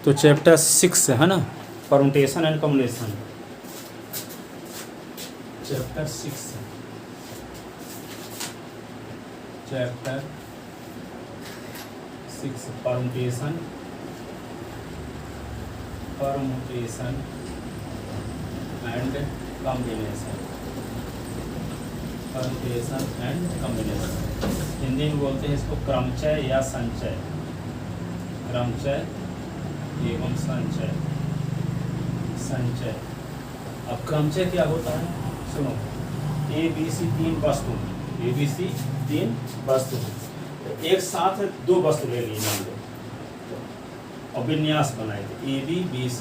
तो चैप्टर 6 है ना, permutation and combination. Chapter 6 permutation and combination. Permutation and combination Hindi में बोलते हैं इसको क्रमचय या संचय। क्रमचय एवं संचय। अब क्रमचय क्या होता है, सुनो। ABC तीन वस्तु, ABC तीन वस्तु, एक साथ दो वस्तु ले ली मान लो और विन्यास बनाए थे AB BC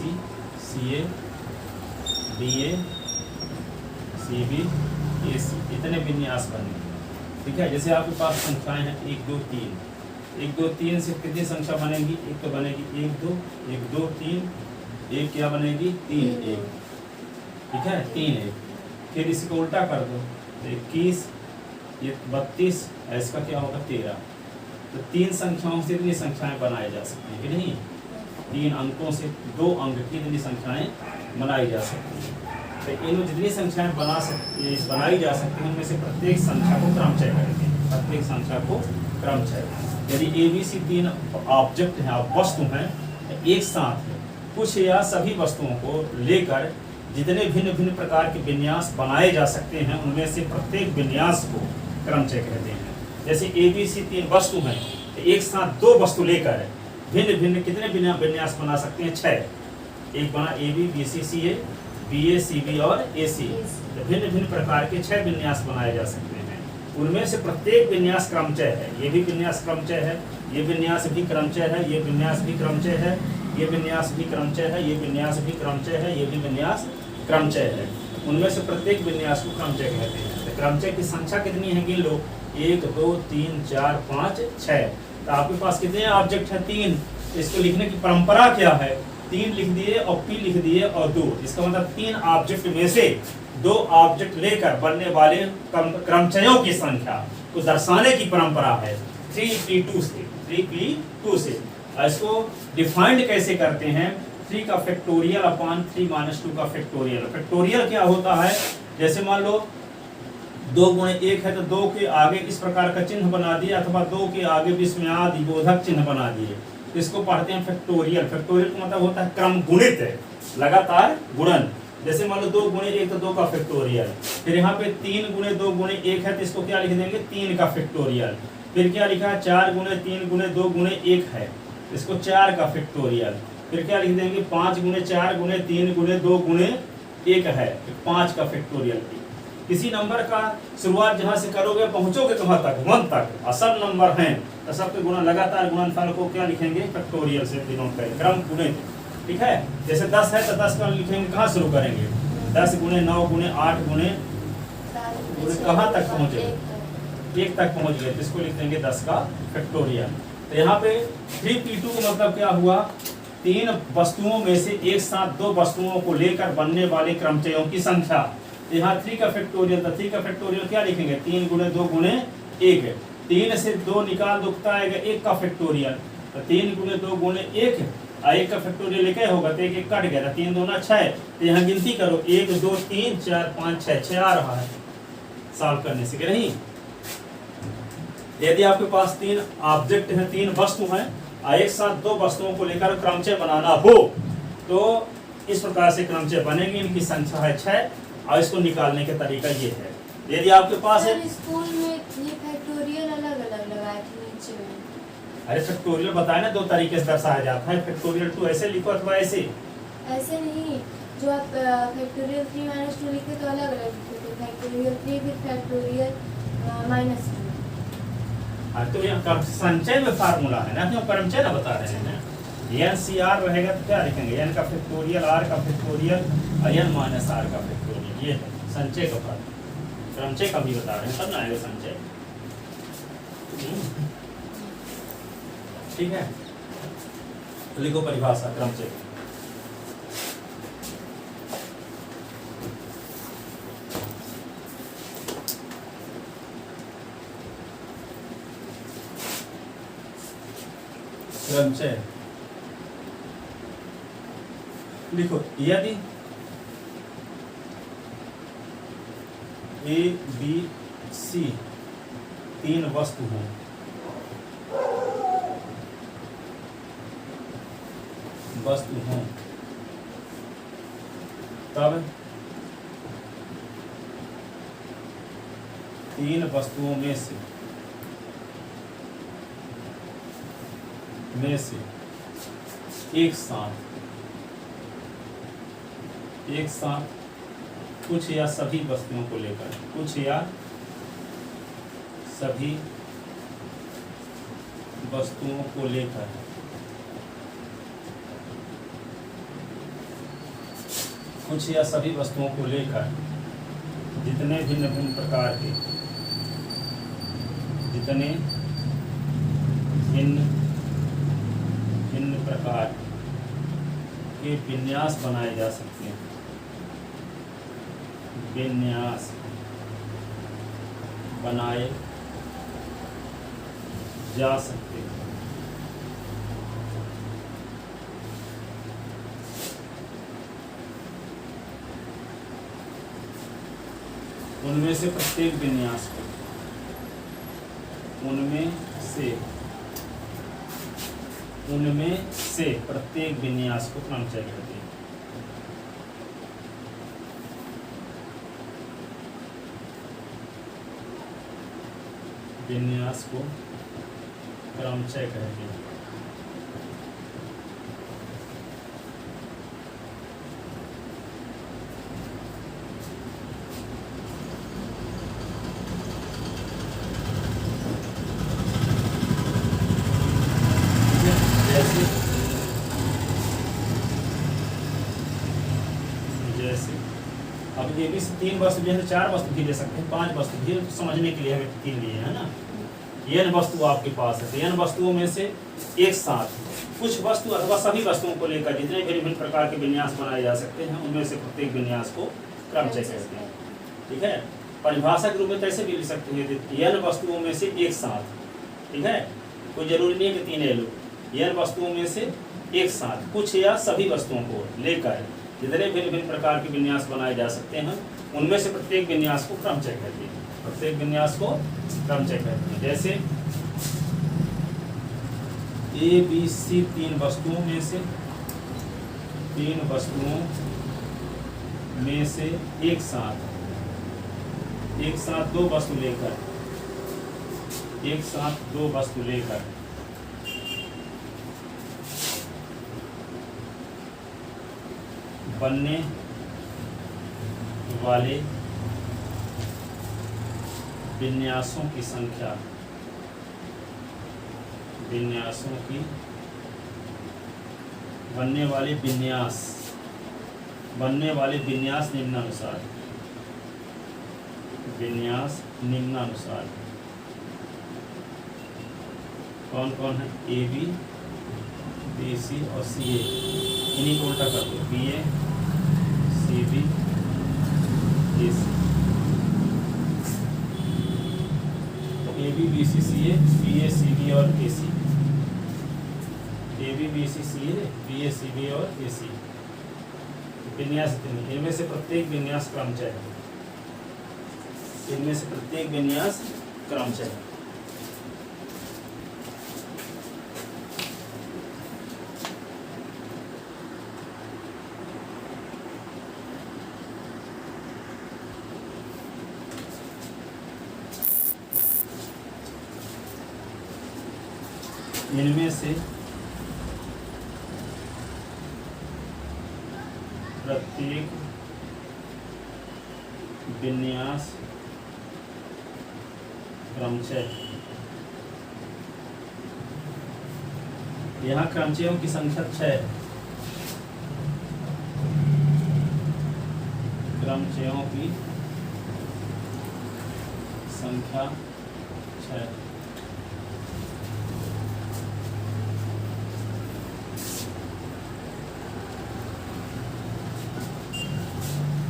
CA DA CB AC, इतने विन्यास बने। ठीक है, जैसे आपके पास संख्याएं हैं 1 2 3। 1 2 3 से कितनी संख्या बनेगी? एक तो बनेगी 1 2 1 2 3, एक क्या बनेगी 3 1। ठीक है, 3 1। फिर इसको उल्टा कर दो तो 21 ये 32, इसका क्या होगा 13। तो 3 संख्याओं से इतनी संख्याएं बनाई जा सकती हैं कि नहीं? 3 अंकों से 2 अंक की इतनी संख्याएं बनाई जा सकती हैं। तो इनमें जितनी संख्याएं बनाई जा सकती हैं उनमें से प्रत्येक संख्या को क्रमचय करेंगे। प्रत्येक संख्या को क्रमचय। यदि ABC तीन ऑब्जेक्ट हैं, वस्तु हैं, एक साथ कुछ या सभी वस्तुओं को लेकर जितने भिन्न भिन्न प्रकार के विन्यास बनाए जा सकते हैं उनमें से प्रत्येक विन्यास को क्रमचय कहते हैं। जैसे ABC तीन वस्तु हैं, एक साथ दो वस्तु लेकर भिन्न भिन्न कितने विन्यास बना सकते हैं? 6। एक बना AB BC CA BA CB और AC। भिन्न भिन्न प्रकार के 6 विन्यास बनाए जा सकते हैं। उनमें से प्रत्येक विन्यास क्रमचय है। ये भी विन्यास क्रमचय है, ये विन्यास भी क्रमचय है, ये विन्यास भी क्रमचय है, ये विन्यास भी क्रमचय है, ये विन्यास भी क्रमचय है, ये भी विन्यास क्रमचय है। उनमें से प्रत्येक विन्यास को क्रमचय कहते हैं। तो क्रमचय की संख्या कितनी है गिन लो, 1 2 3 4 5 6। तो आपके पास कितने ऑब्जेक्ट है? 3। इसको लिखने की परंपरा क्या है? 3 लिख दिए और P लिख दिए और 2। इसका मतलब 3 ऑब्जेक्ट में से 2 ऑब्जेक्ट लेकर बनने वाले क्रमचयों की संख्या को दर्शाने की परंपरा है 3p2 से। 3p2 से इसको डिफाइंड कैसे करते हैं? 3 का फैक्टोरियल अपॉन 3 - 2 का फैक्टोरियल। फैक्टोरियल क्या होता है? जैसे मान लो 2 × 1 है तो 2 के आगे इस प्रकार का चिन्ह बना दिया, अथवा 2 के आगे विस्मयादि बोधक चिन्ह बना दिए, इसको पढ़ते हैं फैक्टोरियल। फैक्टोरियल का मतलब होता है क्रम गुणित, लगातार गुणन। जैसे मान लो 2 × 1 तो 2 का फैक्टोरियल। फिर यहाँ पे 3 × 2 × 1 है तो इसको क्या लिख देंगे? 3 का फैक्टोरियल। फिर क्या लिखा है? 4 × 3 × 2 × 1 है, इसको 4 का फैक्टोरियल। फिर क्या लिख देंगे? 5 × 4 × 3 × 2 × 1 है, 5 का फैक्टोरियल। किसी नंबर का शुरुआत जहाँ से करोगे पहुँचोगे कहाँ तक? 1 तक। असल नंबर हैं तो सबके गुणा लगातार गुणनफल को क्या लिखेंगे? फैक्टोरियल से डिनोट करेंगे, क्रम गुणित। ठीक है, जैसे 10 है तो 10 का लिखेंगे, कहाँ शुरू करेंगे? 10 × 9 × 8 × कहाँ तक पहुँचे? 1 तक पहुँच गए तो इसको लिख देंगे 10 का फैक्टोरियल। तो यहाँ पे 3p2 का मतलब क्या हुआ? 3 वस्तुओं में से एक साथ 2 वस्तुओं को लेकर बनने वाले क्रमचयों की संख्या। यहाँ 3 का फैक्टोरियल, तो 3 का फैक्टोरियल क्या लिखेंगे? 3 × 2 × 1। 3 से 2 निकाल दो कितना आएगा? 1 का फैक्टोरियल। तो 3 × 2 × 1 और 1 का फैक्टोरियल क्या होगा? तो 1 1 कट गया, 3 2 6। तो यहाँ गिनती करो 1 2 3 4 5 6 आ रहा है सॉल्व करने से, कि नहीं? यदि आपके पास 3 ऑब्जेक्ट हैं, 3 वस्तु हैं और एक साथ 2 वस्तुओं को लेकर क्रमचय बनाना हो तो इस प्रकार से क्रमचय बनेगी। इनकी संख्या है 6 और इसको निकालने का तरीका ये है। यदि आपके पास है स्कूल में ये फैक्टोरियल अलग-अलग लगाए थे नीचे में। अरे फैक्टोरियल बताया ना 2 तरीके से दर्शाया जाता है। फैक्टोरियल 2 ऐसे लिखो अथवा ऐसे। ऐसे नहीं, जो आप फैक्टोरियल 3 - 2 लिखते तो अलग-अलग लिखते थे। फैक्टोरियल 3 फिर फैक्टोरियल -2। हाँ, तो यहाँ संचय में फार्मूला है ना, क्यों क्रमचय ना बता रहे हैं। NCR रहेगा तो क्या लिखेंगे? n का फैक्टोरियल, r का फैक्टोरियल और n - r का फैक्टोरियल। ये है संचय का फर्क। क्रमचय का भी बता रहे हैं, तब ना आएगा संचय। ठीक है, लिखो परिभाषा क्रमचय। क्रमचय लिखो, यदि ए बी सी तीन वस्तु हों, तब तीन वस्तुओं में से एक साथ कुछ या सभी वस्तुओं को लेकर, कुछ या सभी वस्तुओं को लेकर जितने भिन्न भिन्न प्रकार के विन्यास बनाए जा सकते हैं, उनमें से प्रत्येक विन्यास को प्रत्येक विन्यास को क्रमचय कहते हैं। विन्यास को क्रमचय कहते हैं। अब ये भी तीन वस्तु जैसे चार वस्तु भी ले सकते हैं, पांच वस्तु भी, समझने के लिए हमें तीन लिए है ना। n वस्तु आपके पास है, तो n वस्तुओं में से एक साथ कुछ वस्तु अथवा सभी वस्तुओं को लेकर जितने भी विभिन्न प्रकार के विन्यास बनाए जा सकते हैं, उनमें से प्रत्येक विन्यास को क्रमचय कहते हैं। ठीक है, परिभाषा के रूप में कैसे भी लिख सकते हैं, n वस्तुओं में से एक साथ, ठीक है, कोई जरूरी नहीं है कि तीन ले लो, n वस्तुओं में से एक साथ कुछ या सभी वस्तुओं को लेकर जितने भिन्न भिन्न प्रकार के विन्यास बनाए जा सकते हैं, उनमें से प्रत्येक विन्यास को क्रमचय कहते हैं। प्रत्येक विन्यास को क्रमचय कहते हैं। जैसे ए बी सी तीन वस्तुओं में से एक साथ दो वस्तु लेकर बनने वाले विन्यासों की संख्या बनने वाले विन्यास निम्नानुसार कौन कौन है, ए बी बी सी और सी ए, इन्हीं को उल्टा कर दो, B A C B A C, तो A B B C C A B A C B और A C, A B B C C A B A C B और ए सी विन्यास, इनमें से प्रत्येक विन्यास क्रमचय है, इनमें से प्रत्येक विन्यास क्रमचय है। इनमें से प्रत्येक विन्यास क्रमचय, यहाँ क्रमचयों की संख्या 6, क्रमचयों की संख्या 6।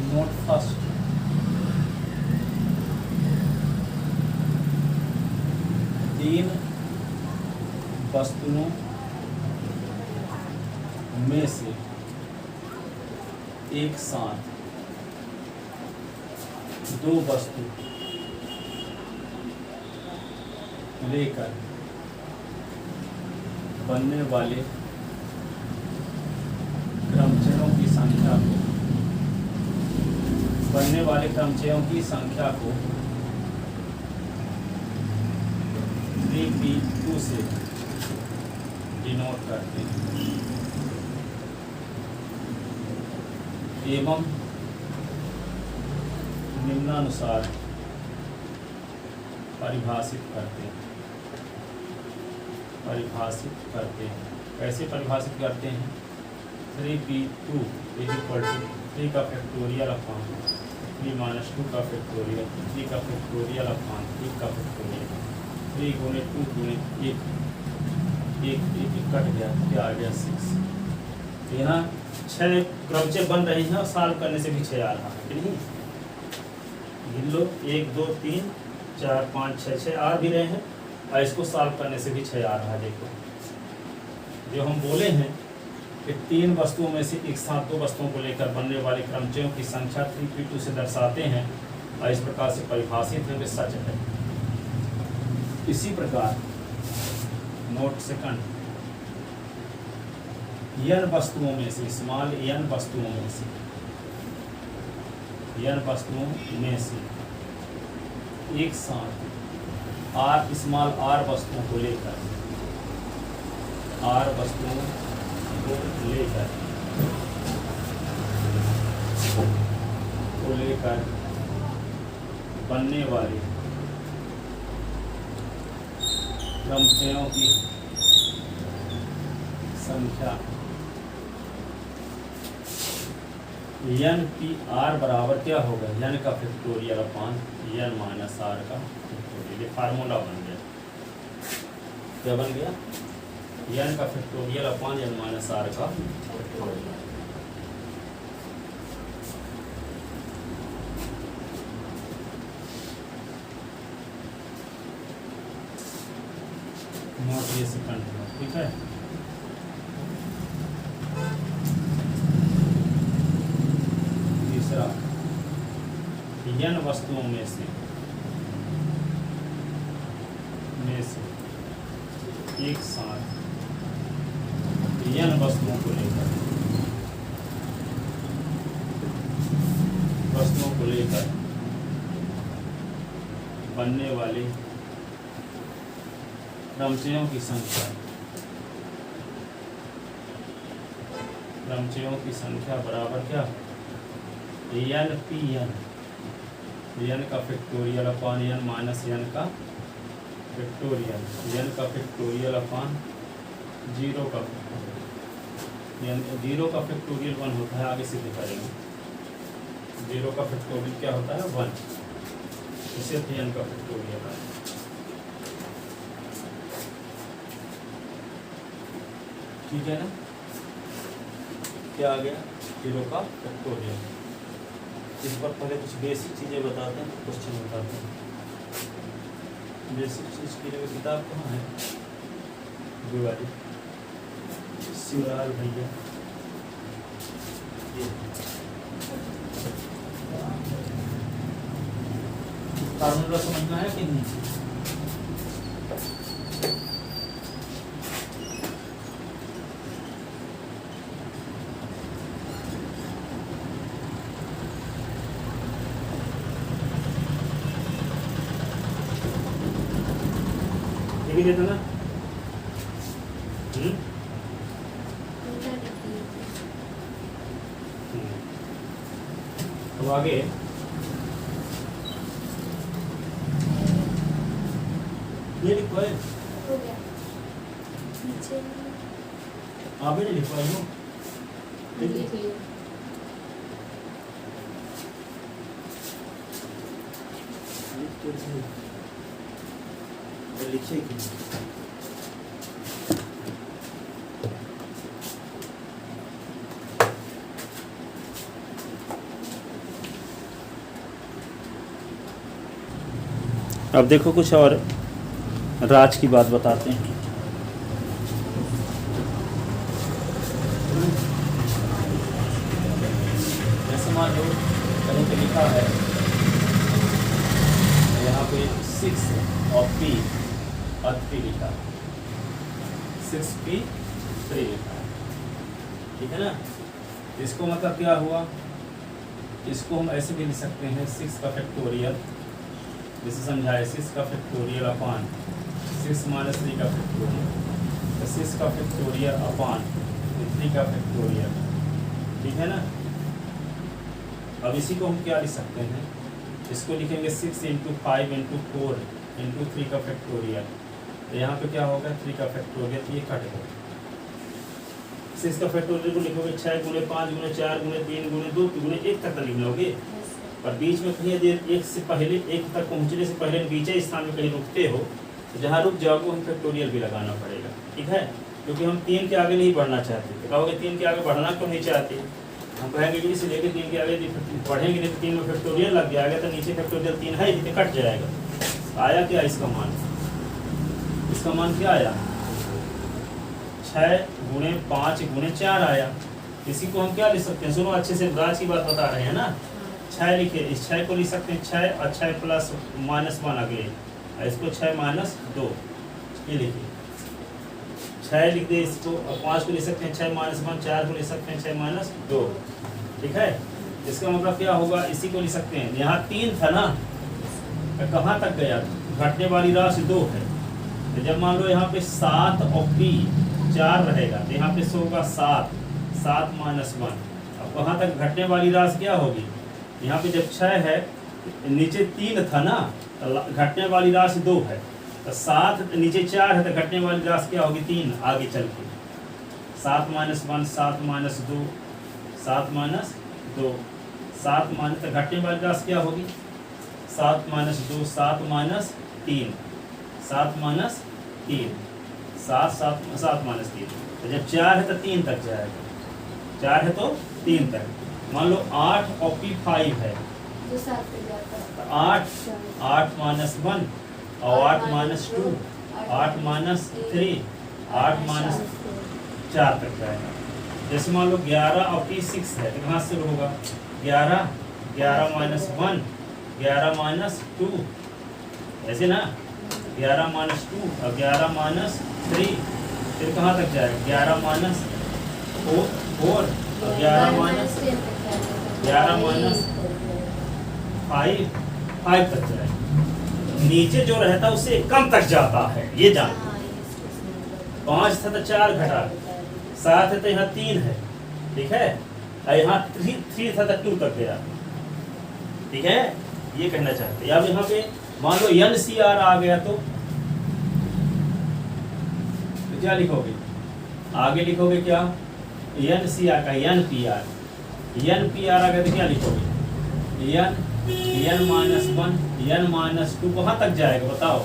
नोट फर्स्ट, तीन वस्तुओं में से एक साथ दो वस्तु लेकर बनने वाले क्रमचयों की संख्या को 3p2 से डिनोट करते हैं एवं निम्नानुसार परिभाषित करते हैं। कैसे परिभाषित करते हैं? 3p2 = 3 का फैक्टोरियल अपॉन 3 - 2 का फैक्टोरियल 3 का फैक्टोरियल अपॉन 1 का फैक्टोरियल 3 × 2 × 1 कट गया, क्या आ गया 6। यहाँ 6 क्रमचय बन रहे हैं और सॉल्व करने से भी 6 आ रहा है कि नहीं? गिन लो 1 2 3 4 5 6 आ भी रहे हैं और इसको सॉल्व करने से भी 6 आ रहा है। देखो जो हम बोले हैं कि 3 वस्तुओं में से एक साथ 2 वस्तुओं को लेकर बनने वाले क्रमचयों की संख्या 3p2 से दर्शाते हैं और इस प्रकार से परिभाषित है, वे सच है। इसी प्रकार नोट सेकंड, n वस्तुओं में से n वस्तुओं में से एक साथ r वस्तुओं को लेकर बनने वाले क्रमचयों की संख्या npr बराबर क्या होगा? n का फैक्टोरियल अपॉन n - r का फैक्टोरियल। ये फार्मूला बन गया। क्या बन गया? n का फैक्टोरियल अपॉन n - r का फैक्टोरियल। नोट ये सेकंड, ठीक है। तीसरा, n वस्तुओं में से एक साथ n वस्तुओं को लेकर बनने वाले क्रमचयों की संख्या बराबर क्या? n का फैक्टोरियल अपॉन n - n का फैक्टोरियल, n का फैक्टोरियल अपॉन 0 का फैक्टोरियल। 0 का फैक्टोरियल 1 होता है, आगे सिद्ध करेंगे। 0 का फैक्टोरियल क्या होता है? 1। इसे n का फैक्टोरियल है। ठीक है ना? क्या आ गया? 0 का फैक्टोरियल। इस पर पहले कुछ बेसिक चीज़ें बताते हैं, क्वेश्चन बताते हैं। बेसिक चीज़ की जगह किताब कहाँ है? जो वाली शिवलाल भैया, फार्मूला समझना है कि नहीं? लिख देता ना? तो आगे ये लिखो है, हो गया नीचे आप भी नहीं लिख पाई हो। लिख लिया। लिखे कि अब देखो कुछ और राज की बात बताते हैं। मान लो कहीं पे लिखा है यहाँ पे 6 और P और 3 लिखा है, 6P3 लिखा है, ठीक है ना। इसको मतलब क्या हुआ, इसको हम ऐसे भी लिख सकते हैं 6 का फैक्टोरियल, जैसे समझाए 6 का फैक्टोरियल अपान 6 माइनस 3 का फैक्टोरियल, तो 6 का फैक्टोरियल अपान 3 का फैक्टोरियल, ठीक है ना। अब इसी को हम क्या लिख सकते हैं, इसको लिखेंगे 6 इंटू 5 इंटू 4 इंटू 3 का फैक्टोरियल, तो यहाँ पे क्या होगा 3 का फैक्टोरियल, ये कट गया। 6 का फैक्टोरियल को लिखोगे 6 गुणे 5 गुणे 4 गुणे 3 गुणे 2 गुणे 1 तक लिख लोगे, पर बीच में कहीं यदि एक से पहले 1 तक पहुँचने से पहले बीचे स्थान में कहीं रुकते हो तो जहाँ रुक जाओगे हम फैक्टोरियल भी लगाना पड़ेगा, ठीक है। क्योंकि हम 3 के आगे नहीं बढ़ना चाहते, तो कहोगे 3 के आगे बढ़ना क्यों नहीं चाहते, हम कहेंगे कि इसे लेके 3 के आगे बढ़ेंगे नहीं तो 3 में फैक्टोरियल लग जाएगा, तो नीचे फैक्टोरियल 3 है जितने कट जाएगा। आया क्या इसका मान, इसका मान क्या आया 6 गुणे 5 गुणे 4 आया। इसी को हम क्या लिख सकते हैं, सुनो अच्छे से, ब्राज की बात बता रहे हैं ना। 6 लिखे, इस 6 को लिख सकते हैं 6 और 6 प्लस -1 अगले, इसको 6 माइनस 2 ये लिखिए, 6 लिख दे इसको, और 5 को लिख सकते हैं 6 माइनस 1, 4 को लिख सकते हैं 6 माइनस 2, ठीक है। इसका मतलब क्या होगा, इसी को लिख सकते हैं, यहाँ 3 था ना, तो कहाँ तक गया, घटने वाली राशि 2 है, तो जब मान लो यहाँ पे 7 और P 4 रहेगा, तो यहाँ पे होगा 7 माइनस 1, अब कहाँ तक घटने वाली राशि क्या होगी, यहाँ पे जब 6 है नीचे 3 था ना, तो घटने वाली राशि 2 है, तो 7 नीचे 4 है तो घटने वाली राशि क्या होगी 3, आगे चल के 7 माइनस 1 7 माइनस 2 7 माइनस 2 7 माइनस, तो घटने वाली राशि क्या होगी 7 माइनस 2 7 माइनस 3 7 माइनस 3 7 माइनस 3, तो जब 4 है तो 3 तक जाएगा, 4 है तो 3 तक। मान लो 8 और P 5 है जो 7 पे जाता है, तो 8 माइनस 1 और 8 माइनस 2 8 माइनस 3 8 माइनस 4 तक जाएगा। जैसे मान लो 11 और P 6 है, तो कहाँ से होगा 11 माइनस 1 11 माइनस 2, ऐसे ना 11 माइनस 2 और 11 माइनस 3, फिर कहाँ तक जाएगा 11 माइनस 4 और 11 माइनस 5 तक जाएगा। नीचे जो रहता है उससे कम तक जाता है, ये जान। 5 था तो 4 घटा, 7 है तो यहाँ 3 है, ठीक है, और यहाँ 3 था तो 2 तक गया, ठीक है, ये कहना चाहते हैं। अब यहाँ पे मान लो NCR आ गया तो क्या लिखोगे, आगे लिखोगे क्या NCR का NPR आ गया तो क्या लिखोगे n माइनस 1 n माइनस 2 कहाँ तक जाएगा बताओ,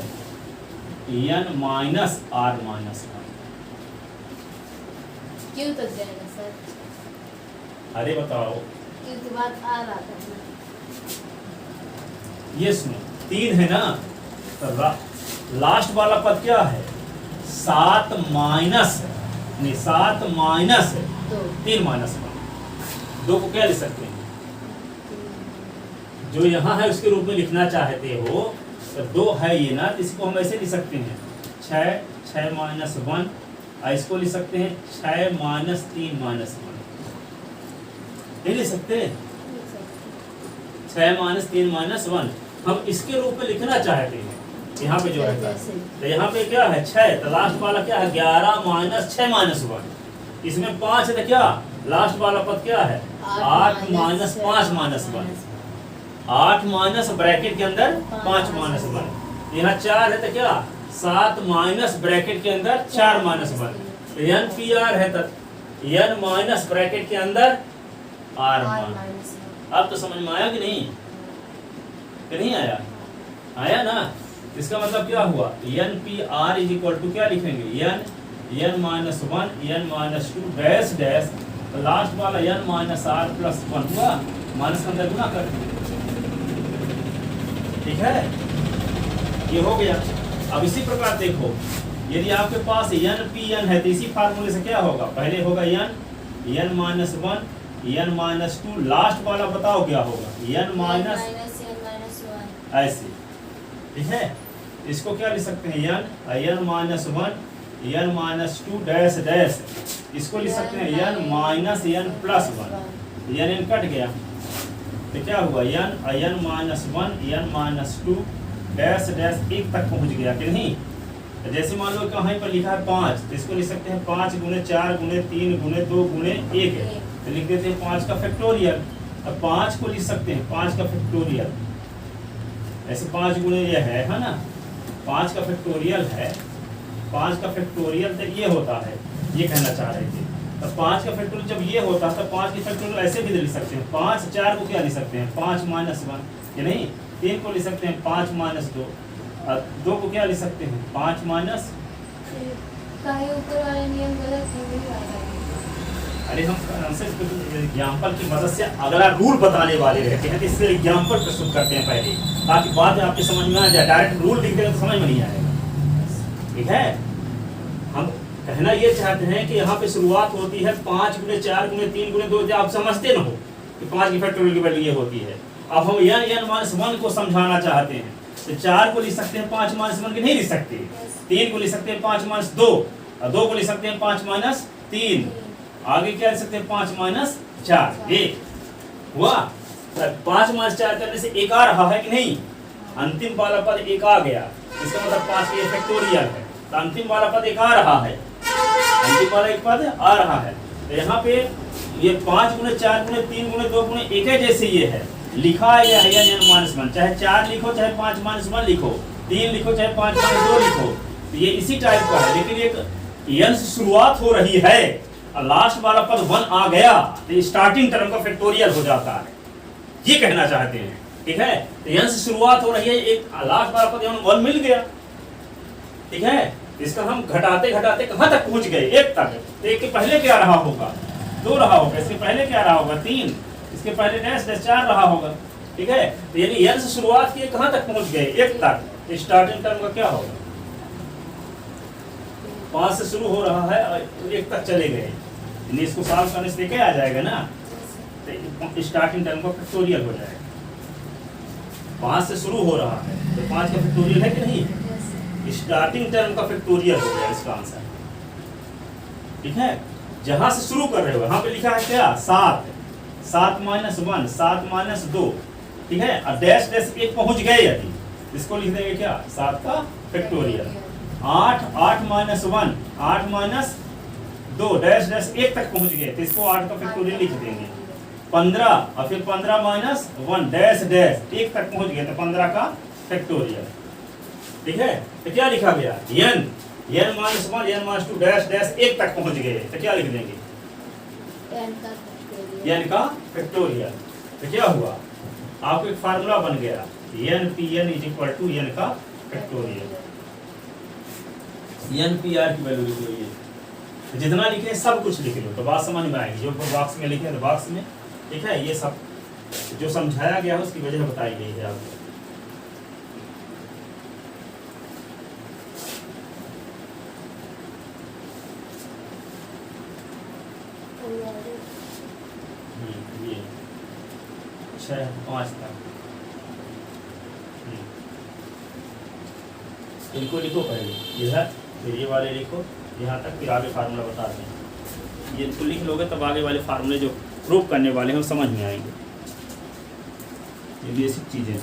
n माइनस r माइनस 1, क्यों तक जाएगा सर, अरे बताओ, क्यों के बाद आ रहा था, ये सुनो 3 है ना, तो लास्ट वाला पद क्या है 7 माइनस नहीं 7 माइनस 3 माइनस 1, 2 को क्या लिख सकते हैं, जो यहाँ है उसके रूप में लिखना चाहते हो, तो 2 है ये ना, तो इसको हम ऐसे लिख सकते हैं 6 माइनस 1, और इसको लिख सकते हैं 6 माइनस 3 माइनस 1, नहीं लिख सकते 6 माइनस 3 माइनस 1, हम इसके रूप में लिखना चाहते हैं यहाँ पे जो है, तो यहाँ पे क्या है 6, तो लास्ट वाला क्या है 11 माइनस 6 माइनस 1, इसमें 5 है तो क्या लास्ट वाला पद क्या है 8 माइनस 5 माइनस 1, 8 माइनस ब्रैकेट के अंदर 5 माइनस 1, यहाँ 4 है तो क्या 7 माइनस ब्रैकेट के अंदर 4 माइनस 1, NPR है तो n माइनस ब्रैकेट के अंदर r माइनस। अब तो समझ में आया कि नहीं आया, आया ना। इसका मतलब क्या हुआ NPR इज इक्वल टू क्या लिखेंगे n minus 1 n minus 2 dash dash, तो लास्ट वाला n माइनस r प्लस 1 हुआ, माइनस के अंदर गुना कर, ठीक है, ये हो गया। अब इसी प्रकार देखो, यदि आपके पास NPN है तो इसी फार्मूले से क्या होगा, पहले होगा n minus 1 n minus 2, last वाला बताओ क्या होगा, n माइनस ऐसे, ठीक है। इसको क्या लिख सकते हैं, n minus 1 n minus 2 dash dash, इसको लिख सकते हैं n minus n plus 1, n cut गया तो क्या हुआ, n minus 1 n minus 2 dash dash 1 तक पहुंच गया कि नहीं। तो जैसे मान लो कहीं पर लिखा है 5, तो इसको लिख सकते हैं 5 गुणे 4 गुणे 3 गुणे 2 गुणे 1 है, तो लिख देते हैं 5 का फैक्टोरियल। अब 5 को लिख सकते हैं 5 का फैक्टोरियल, ऐसे 5 गुणे ये है ना, 5 का फैक्टोरियल है, 5 का फैक्टोरियल तो ये होता है, ये कहना चाह रहे थे। तो 5 का फैक्टोरियल जब ये होता है तो 5 की फैक्टोरियल ऐसे भी लिख सकते हैं, 5 4 को क्या लिख सकते हैं 5 माइनस 1, ये नहीं, 3 को लिख सकते हैं 5 माइनस 2, और 2 को क्या लिख सकते हैं 5 माइनस, ऊपर वाले नियम गलत है। अरे हम एग्जाम्पल की मदद से अगला रूल बताने वाले रहते हैं, तो इससे एग्जाम्पल प्रस्तुत करते हैं पहले, ताकि बाद में आपके समझ में आ जाए। डायरेक्ट रूल लिख देंगे तो समझ में नहीं आएगा, ठीक है। हम कहना ये चाहते हैं कि यहाँ पे शुरुआत होती है 5 गुणे 4 गुणे 3 गुणे 2, आप समझते न हो कि 5 की फैक्टोरियल की वैल्यू ये होती है। अब हम n माइनस 1 को समझाना चाहते हैं, तो 4 को लिख सकते हैं 5 माइनस 1 की नहीं लिख सकते, 3 को लिख सकते हैं 5 माइनस 2, और 2 को लिख सकते हैं 5 माइनस 3, आगे क्या लिख सकते हैं 5 माइनस 4, 1 हुआ। 5 माइनस 4 करने से 1 आ रहा है कि नहीं, अंतिम वाला पद 1 आ गया, इसका मतलब 5 की फैक्टोरियल है, तो अंतिम वाला पद 1 आ रहा है, अंतिम वाला एक पद आ रहा है। तो यहाँ पे ये 5 गुणे 4 गुणे 3 गुणे 2 गुणे 1 जैसे ये है, लिखा है ये n माइनस 1, चाहे 4 लिखो चाहे 5 माइनस 1 लिखो, 3 लिखो चाहे 5 माइनस 2 लिखो, तो ये इसी टाइप का है। लेकिन एक n से शुरुआत हो रही है और लास्ट वाला पद 1 आ गया, तो स्टार्टिंग टर्म का फैक्टोरियल हो जाता है, ये कहना चाहते हैं, ठीक है। तो n से शुरुआत हो रही है, एक लास्ट वाला पद 1 मिल गया, ठीक है। इसका हम घटाते घटाते कहाँ तक पहुंच गए, 1 तक। तो 1 के पहले क्या रहा होगा, 2 रहा होगा, इसके पहले क्या रहा होगा 3, इसके पहले डैश डैश 4 रहा होगा, ठीक है। तो यानी n से शुरुआत किए कहाँ तक पहुंच गए, 1 तक। तो स्टार्टिंग टर्म का क्या होगा, 5 से शुरू हो रहा है और 1 तक चले गए, यानी इसको सॉल्व करने से क्या आ जाएगा ना, तो स्टार्टिंग टर्म का फैक्टोरियल हो जाएगा। 5 से शुरू हो रहा है तो 5 का फैक्टोरियल है कि नहीं, स्टार्टिंग टर्म का फैक्टोरियल हो गया इसका आंसर, ठीक है। जहां से शुरू कर रहे हो यहाँ पे लिखा है क्या 7, 7 माइनस 1, 7 माइनस 2, ठीक है, और डैश डैश 1 पहुंच गए, यदि इसको लिख देंगे क्या 7 का factorial. 8, 8 minus 1, 8 minus 2 dash dash 1 तक पहुंच गए, तो इसको 8 का फैक्टोरियल लिख देंगे। 15 और फिर 15 माइनस 1 डैश डैश 1 तक पहुंच गए, तो 15 का फैक्टोरियल, ठीक है। तो क्या लिखा गया n minus 1 n minus 2 dash dash 1 तक पहुंच गए, तो क्या लिख देंगे n का फैक्टोरियल। तो क्या हुआ, आपको एक फार्मूला बन गया n इक्वल टू n का फैक्टोरियल। n/r की वैल्यू लिख लो, ये जितना लिखे सब कुछ लिख लो, तो बात समझ में आएगी। जो बॉक्स में लिखे तो बॉक्स में, ठीक है। ये सब जो समझाया गया है उसकी वजह बताई गई है आपको। ये 6 5 तक इनको लिखो पहले, इधर फिर ये वाले लिखो यहाँ तक, फिर आगे फार्मूला बताते हैं। ये तो लिख लोगे तब आगे वाले फार्मूले जो प्रूव करने वाले हैं वो समझ में आएंगे। ये बेसिक चीज़ें हैं।